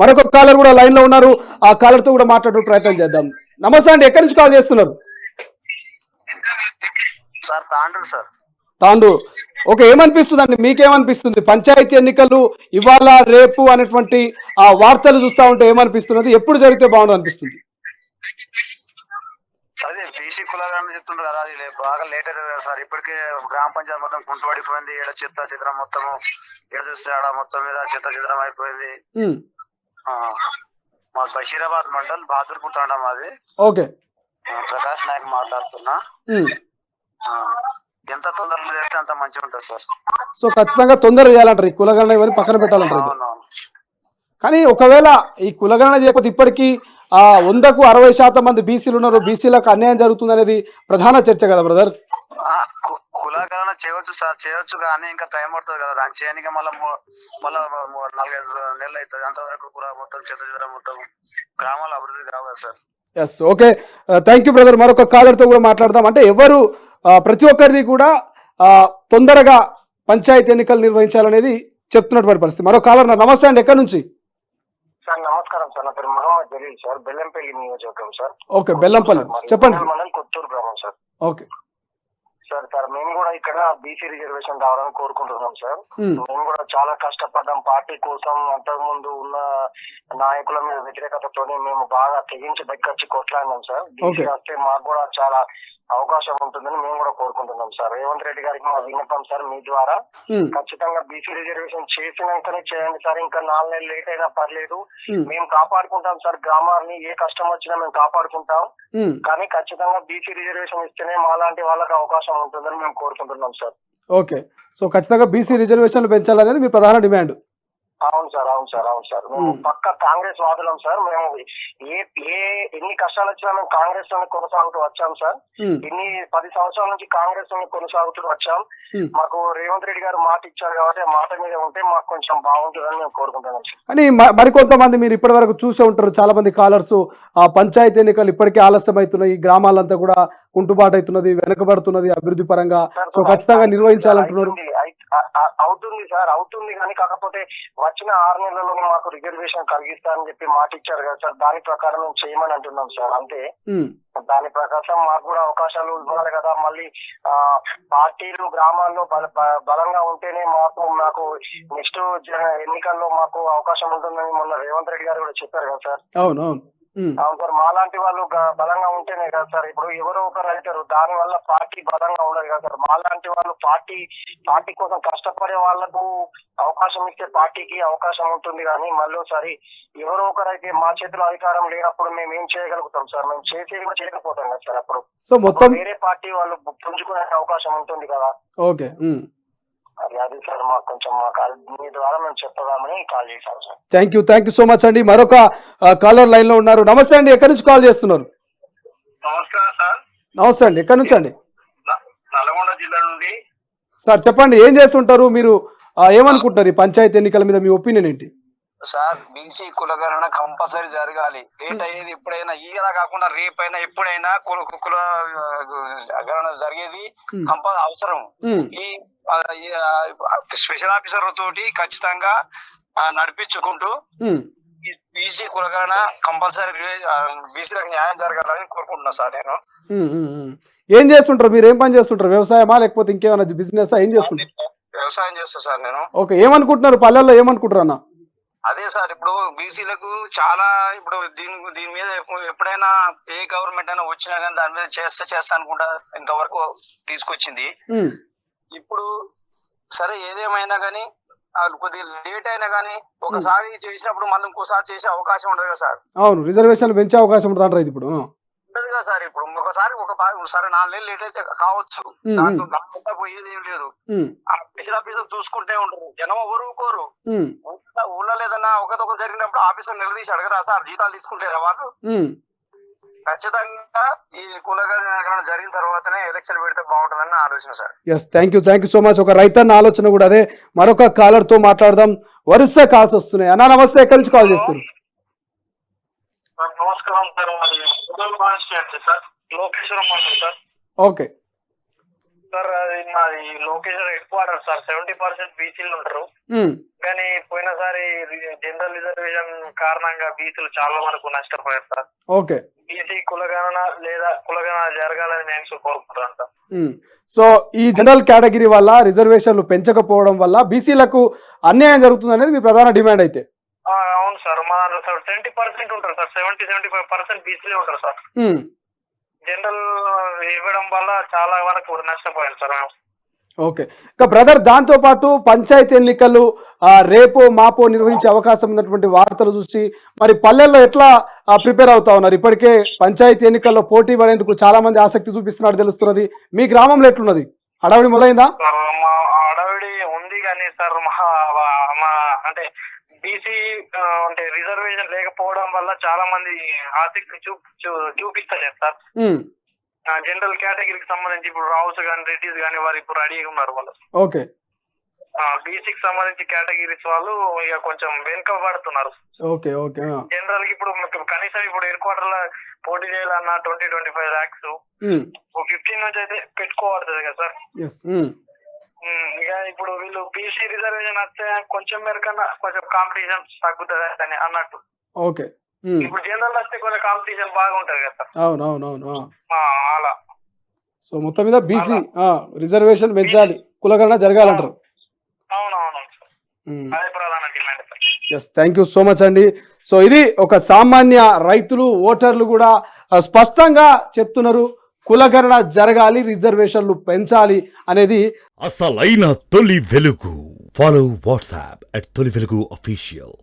మరొక కాలర్ కూడా లైన్ లో ఉన్నారు. ఆ కాలర్ తో కూడా మాట్లాడే ప్రయత్నం చేద్దాం. నమస్తే అండి, ఎక్కడి నుంచి కాల్ చేస్తున్నారు? Sir Tandur sir. Tandur. Okay, ఏమనిపిస్తుంది అండి, మీకేమనిపిస్తుంది? పంచాయతీ ఎన్నికలు ఇవాళ రేపు అనేటువంటి ఆ వార్తలు చూస్తా ఉంటే ఏమనిపిస్తున్నది? ఎప్పుడు జరిగితే బాగుండు అనిపిస్తుంది? అదే బీసీ కులాలను చెప్తుండ్రు కదా, అది బాగా లేట్ అవుతుంది కదా సార్. ఇప్పటికే గ్రామ పంచాయతీ మొత్తం కుంటుపడిపోయింది. ఈడ చెత్త చిత్రం మొత్తము ఈడ చూస్తే ఆడ మొత్తం మీద చెత్త చిత్రం అయిపోయింది. మా బషీరాబాద్ మండల్ బహదూర్పూర్ తాండా మాది. ఓకే, ప్రకాష్ నాయక్ మాట్లాడుతున్నా. ఎంత తొందరగా చేస్తే అంత మంచిగా ఉంటుంది సార్. సో ఖచ్చితంగా తొందరగా చేయాలంటారు, ఈ కులగణన ఇవన్నీ పక్కన పెట్టాలంటారు. కానీ ఒకవేళ ఈ కులగణన చేయకపోతే ఇప్పటికీ 100కు 60% మంది బీసీలు ఉన్నారు, బీసీలకు అన్యాయం జరుగుతుంది అనేది ప్రధాన చర్చ కదా బ్రదర్. కులగణన చేయవచ్చు సార్, చేయొచ్చు, కానీ ఇంకా టైం పడుతుంది కదా దాన్ని చేయడానికి. మళ్ళీ 4-5 నెలలు అవుతుంది. అంతవరకు కూడా మొత్తం చెత్త చెత్త మొత్తం గ్రామాల అభివృద్ధి కావు కదా sir. Yes, okay, thank you brother. మరొక కాలర్తో కూడా మాట్లాడదాం. అంటే ఎవరు ప్రతి ఒక్కరిది కూడా తొందరగా పంచాయతీ ఎన్నికలు నిర్వహించాలనేది చెప్తున్నటువంటి పరిస్థితి. మరో కాలర్. నమస్తే అండి, ఎక్కడి నుంచి? సార్ నమస్కారం సార్, నా పేరు మహమ్మద్ జలీల్ సార్, బెల్లంపల్లి నియోజకవర్గం సార్. ఓకే, బెల్లంపల్లి, చెప్పండి. మండలం కొత్తూరు గ్రామం సార్. ఓకే సార్ మేము కూడా ఇక్కడ బీసీ రిజర్వేషన్ రావాలని కోరుకుంటున్నాం సార్. మేము కూడా చాలా కష్టపడ్డాం పార్టీ కోసం. అంతకు ముందు ఉన్న నాయకుల మీద వ్యతిరేకతతోనే మేము బాగా తెగించి బయటకొచ్చి కొట్లాడినాం సార్. బీసీ వస్తే మాకు కూడా చాలా అవకాశం ఉంటుందని మేము కూడా కోరుకుంటున్నాం సార్. రేవంత్ రెడ్డి గారికి మా విన్నపం సార్, మీ ద్వారా ఖచ్చితంగా బీసీ రిజర్వేషన్ చేసినాకనే చేయండి సార్. ఇంకా 4 నెలలు లేట్ అయినా పర్లేదు, మేము కాపాడుకుంటాం సార్. గ్రామాన్ని ఏ కష్టం వచ్చినా మేము కాపాడుకుంటాం, కానీ ఖచ్చితంగా బీసీ రిజర్వేషన్ ఇస్తేనే మాలాంటి వాళ్ళకి అవకాశం ఉంటుందని మేము కోరుకుంటున్నాం సార్. ఓకే, సో ఖచ్చితంగా బీసీ రిజర్వేషన్లు పెంచాలనేది మీ ప్రధాన డిమాండ్. అవును సార్, అవును సార్, అవును సార్. మేము పక్క కాంగ్రెస్ వాదులం సార్. మేము ఎన్ని కష్టాలు వచ్చినా మేము కాంగ్రెస్ లోనే కొనసాగుతూ వచ్చాం సార్. 10 సంవత్సరాల నుంచి కాంగ్రెస్ లోనే కొనసాగుతూ వచ్చాం. మాకు రేవంత్ రెడ్డి గారు మాట ఇచ్చారు కాబట్టి ఆ మాట మీద ఉంటే మాకు కొంచెం బాగుంటుందని మేము కోరుకుంటున్నాం సార్. కానీ మరికొంతమంది మీరు ఇప్పటి వరకు చూసే ఉంటారు, చాలా మంది కాలర్స్ పంచాయతీ ఎన్నికలు ఇప్పటికే ఆలస్యం అవుతున్నాయి, గ్రామాలంతా కూడా కుంటుబాటు అవుతున్నది, వెనుకబడుతున్నది అభివృద్ధి పరంగా, సో ఖచ్చితంగా నిర్వహించాలంటున్నారు. అవుతుంది సార్, అవుతుంది, కానీ కాకపోతే వచ్చిన 6 నెలల్లో మాకు రిజర్వేషన్ కలిగిస్తారని చెప్పి మాట ఇచ్చారు కదా సార్. దాని ప్రకారం మేము చేయమని అంటున్నాం సార్. అంతే, దాని ప్రకారం మాకు కూడా అవకాశాలు ఇవ్వాలి కదా. మళ్ళీ పార్టీలు గ్రామాల్లో బలంగా ఉంటేనే మాకు నెక్స్ట్ ఎన్నికల్లో మాకు అవకాశం ఉంటుందని మొన్న రేవంత్ రెడ్డి గారు కూడా చెప్పారు కదా సార్. అవును సార్, మాలాంటి వాళ్ళు బలంగా ఉంటేనే కదా సార్. ఇప్పుడు ఎవరో ఒకరు అవుతారు, దాని వల్ల పార్టీ బలంగా ఉండదు కదా సార్. మాలాంటి వాళ్ళు పార్టీ కోసం కష్టపడే వాళ్లకు అవకాశం ఇస్తే పార్టీకి అవకాశం ఉంటుంది, కానీ మళ్ళీ సరే ఎవరో ఒకరు అయితే మా చేతిలో అధికారం లేనప్పుడు మేము ఏం చేయగలుగుతాం సార్? మేము చేసేది కూడా చేయకపోతాం కదా సార్. అప్పుడు సో మొత్తం వేరే పార్టీ వాళ్ళు పుంజుకునే అవకాశం ఉంటుంది కదా. ఓకే, అది సార్ మాకు కొంచెం మీ ద్వారా మేము చెప్పదామని కాల్ చేశాను sir. Thank you so much అండి. మరొక కాలర్ లైన్ లో ఉన్నారు. నమస్తే అండి, ఎక్కడి నుంచి కాల్ చేస్తున్నారు? నమస్కారం సార్. నమస్తే అండి, ఎక్కడి నుంచి అండి? నల్గొండ జిల్లా నుండి సార్. చెప్పండి, ఏం చేస్తుంటారు మీరు? ఏమనుకుంటున్నారు ఈ పంచాయతీ ఎన్నికల మీద మీ ఒపీనియన్ ఏంటి? సార్, బీసీ కులగణన కంపల్సరీ జరగాలి. లేట్ అయ్యేది ఎప్పుడైనా, ఈగలా కాకుండా రేపైనా ఎప్పుడైనా కులగణన జరిగేది అవసరం. ఈ స్పెషల్ ఆఫీసర్ తోటి ఖచ్చితంగా నడిపించుకుంటూ బీసీ కులగణన కంపల్సరీ బీసీలకు న్యాయం జరగాలని కోరుకుంటున్నా సార్. నేను ఏం చేస్తుంటారు మీరు? ఏం పని చేస్తుంటారు? వ్యవసాయమా లేకపోతే ఇంకేమైనా బిజినెస్? ఏం చేస్తుంటారు? వ్యవసాయం చేస్తా సార్ నేను. ఓకే, ఏమనుకుంటున్నారు పల్లెల్లో? ఏమనుకుంటారు అన్న? అదే సార్, ఇప్పుడు బీసీలకు చాలా ఇప్పుడు దీని మీద ఎప్పుడైనా ఏ గవర్నమెంట్ అయినా వచ్చినా కానీ దాని మీద చేస్తా అనుకుంటా ఇంతవరకు తీసుకొచ్చింది. ఇప్పుడు సరే ఏదేమైనా కానీ కొద్దిగా లేట్ అయినా కానీ ఒకసారి చేసినప్పుడు మళ్ళీ ఇంకోసారి చేసే అవకాశం ఉండదు కదా సార్. అవును, రిజర్వేషన్ పెంచే అవకాశం ఉంటుంది అంటారు ఇప్పుడు. ఉండదు కదా సార్. ఇప్పుడు ఒకసారి సరే 4 నెలలు లేట్ అయితే కావచ్చు, దాంట్లో పోయేది ఏం లేదు. ఆ స్పెషల్ ఆఫీసర్ చూసుకుంటే ఉంటారు, జనం ఎవరు కోరు. ఊళ్ళో లేదన్నా ఒకదొకరు జరిగినప్పుడు ఆఫీసర్ నిలదీసి అడగరా సార్, జీతాలు తీసుకుంటారా వాళ్ళు? ఖచ్చితంగా ఈ కులగణన జరిగిన తర్వాతనే ఎలక్షన్ పెడితే బాగుంటుందని నా ఆలోచన sir. Yes, thank you so much. ఒక రైతన్న ఆలోచన కూడా అదే. మరొక కాలర్ తో మాట్లాడదాం. వరుస కాల్స్ వస్తున్నాయి. అన్న నమస్తే, ఎక్కడి నుంచి కాల్ చేస్తారు? నమస్కారం sir, Lokeshwaram sir. Okay sir అది మాది లొకేషన్ హెడ్ క్వార్టర్ సార్. 70% బీసీలు ఉంటారు. కానీ పోయినసారి జనరల్ రిజర్వేషన్ కారణంగా బీసీలు చాలా వరకు నష్టపోయారు సార్. ఓకే. బీసీ కులగణన లేదా కులగణన జరగాలని నేను కోరుకుంటాను సార్. సో ఈ జనరల్ కేటగిరీ వల్ల రిజర్వేషన్లు పెంచకపోవడం వల్ల బీసీలకు అన్యాయం జరుగుతుంది అనేది మీ ప్రధాన డిమాండ్ అయితే? అవును సార్. మా 20% ఉంటారు సార్. 70-75% బీసీలే ఉంటారు సార్. జనరల్ ఇవ్వడం వల్ల చాలా వరకు నష్టపోయారు సార్. ఓకే. ఇంకా బ్రదర్, దాంతో పాటు పంచాయతీ ఎన్నికలు రేపో మాపో నిర్వహించే అవకాశం ఉన్నటువంటి వార్తలు చూసి మరి పల్లెల్లో ఎట్లా ప్రిపేర్ అవుతా ఉన్నారు? ఇప్పటికే పంచాయతీ ఎన్నికల్లో పోటీ పడేందుకు చాలా మంది ఆసక్తి చూపిస్తున్నట్టు తెలుస్తున్నది. మీ గ్రామంలో ఎట్లున్నది? హడావిడి మొదలైందా? మా హడావిడి ఉంది కానీ సార్ మా అంటే బీసీ అంటే రిజర్వేషన్ లేకపోవడం వల్ల చాలా మంది ఆసక్తి చూపిస్తలేదు సార్. జనరల్ కేటగిరీకి సంబంధించి ఇప్పుడు రావుస్ కానీ రెడ్డిస్ కానీ వారు ఇప్పుడు రెడీగా ఉన్నారు వాళ్ళు. ఓకే. బీసీకి సంబంధించి కేటగిరీస్ వాళ్ళు ఇక కొంచెం వెనుకబడుతున్నారు. ఓకే. ఓకే. జనరల్ కి ఇప్పుడు కనీసం ఇప్పుడు హెడ్ క్వార్టర్ లో పోటీ చేయాలన్న 20-25 lakhs 15 నుంచి అయితే పెట్టుకోబడుతుంది కదా సార్. ఇక ఇప్పుడు వీళ్ళు బీసీ రిజర్వేషన్ వస్తే కొంచెం మేరకన్నా కొంచెం కాంపిటీషన్ తగ్గుతుంది అని అన్నట్టు. ఓకే. ఇప్పుడు జనరల్ వస్తే కొంచెం కాంపిటీషన్ బాగుంటది కదా సార్. అవునవునవును. అలా సో మొత్తం మీద బీసీ రిజర్వేషన్ పెంచాలి, కులగణన జరగాలంటారు. అవునవును. అదే ప్రధాన demand. Yes, thank you so much అండి. సో ఇది ఒక సామాన్య రైతులు ఓటర్లు కూడా స్పష్టంగా చెప్తున్నారు, కులగణన జరగాలి, రిజర్వేషన్లు పెంచాలి అనేది. అసలైన తొలి వెలుగు. ఫాలో వాట్సాప్ @తొలి వెలుగు official.